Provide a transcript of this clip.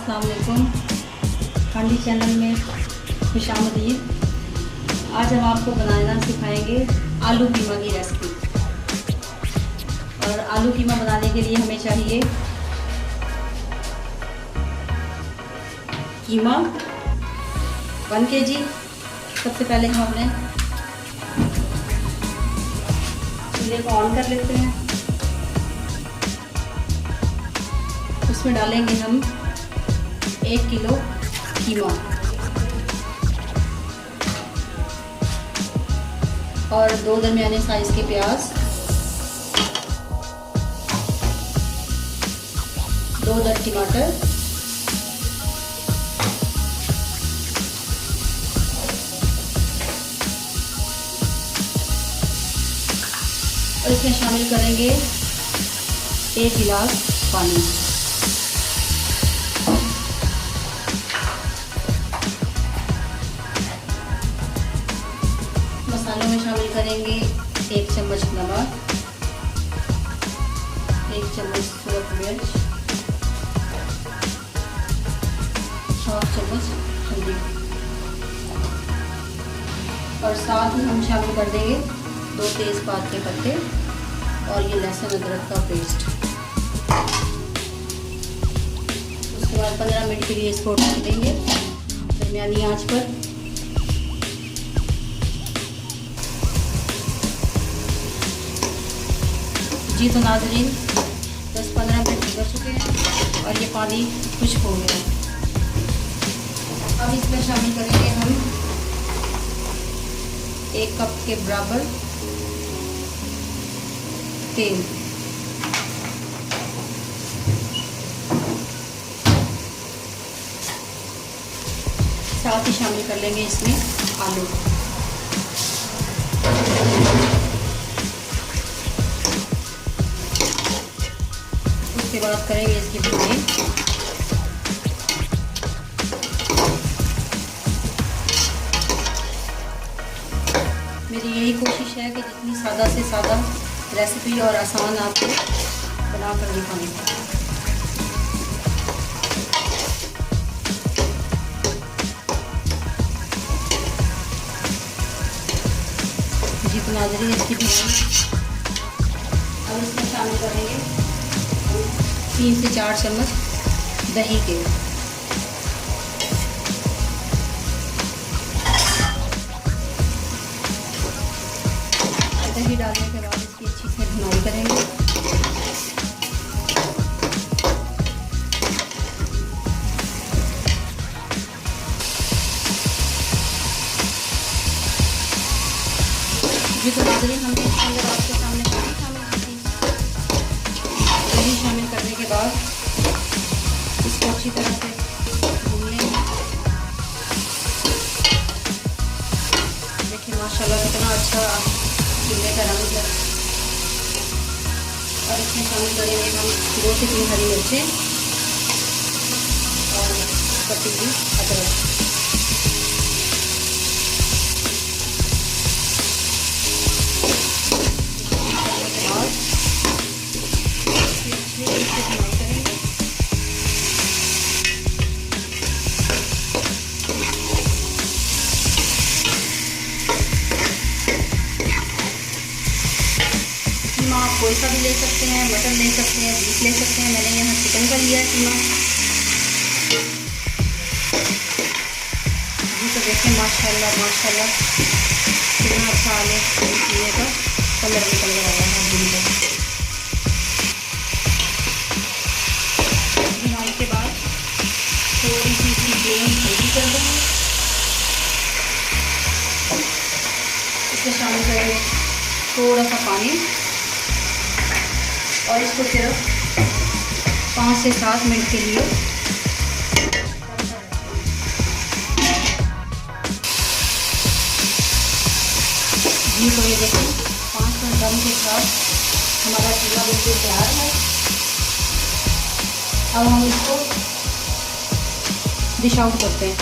अस्सलाम वालेकुम। हांडी चैनल में खुशामदीद। आज हम आपको बनाना सिखाएंगे आलू कीमा की रेसिपी। और आलू कीमा बनाने के लिए हमें चाहिए कीमा 1 kg। सबसे पहले हम अपने चूल्हे को ऑन कर लेते हैं। उसमें डालेंगे हम 1 किलो कीमा और 2 दरमियाने साइज के प्याज, 2 दर टमाटर, और इसमें शामिल करेंगे 1 गिलास पानी। मसालों में शामिल करेंगे 1 चम्मच नमक, 1 चम्मच सूरत मिर्च, 1/2 चम्मच हल्दी, और साथ ही हम शामिल कर देंगे 2 तेज़पात के पत्ते और ये लहसुन अदरक का पेस्ट। उसके बाद 15 मिनट के लिए इसको ढक देंगे दरमियानी आंच पर। जी तो नाज़रीन, 10-15 मिनट गुजर चुके हैं और ये पानी खुश्क हो गया है। अब इसमें शामिल करेंगे हम 1 कप के बराबर तेल। साथ ही शामिल कर लेंगे इसमें आलू। उसके बाद करेंगे इसकी भुनाई। मेरी यही कोशिश है कि जितनी सादा से सादा रेसिपी और आसान आपको बना कर दिखाऊं। जी तो नाज़रीन, इसकी भुनाई। अब इसमें शामिल करेंगे 3 से 4 चम्मच दही के। दही डालने के बाद इसकी अच्छी से भुनाई करेंगे। जी तो नाज़रीन, हमने इसके अंदर आपके सामने दही शामिल की थी। दही शामिल करने के बाद इसको अच्छी तरह से भून लेंगे। देखिए माशाल्लाह कितना अच्छा चूल्हे का रंग है। और इसमें शामिल करेंगे हम 2 से 3 हरी मिर्चें और कटी हुई अदरक। कीमा आप कोई सा भी ले सकते हैं, मटन ले सकते हैं, बीफ ले सकते हैं। मैंने यहाँ चिकन का लिया है कीमा। जी तो देखें माशाल्लाह माशाल्लाह कितना अच्छा आलू कीमे का कलर निकल कर आया है। भुनाई के बाद थोड़ी सी इसकी फ्लेम हल्की कर देंगे। इसमें शामिल करेंगे थोड़ा सा पानी और इसको सिर्फ 5 से 7 मिनट के लिए जी तो ये देखें 5 मिनट दम के साथ हमारा चूल्हा बिल्कुल तैयार है। अब हम इसको डिश आउट करते हैं।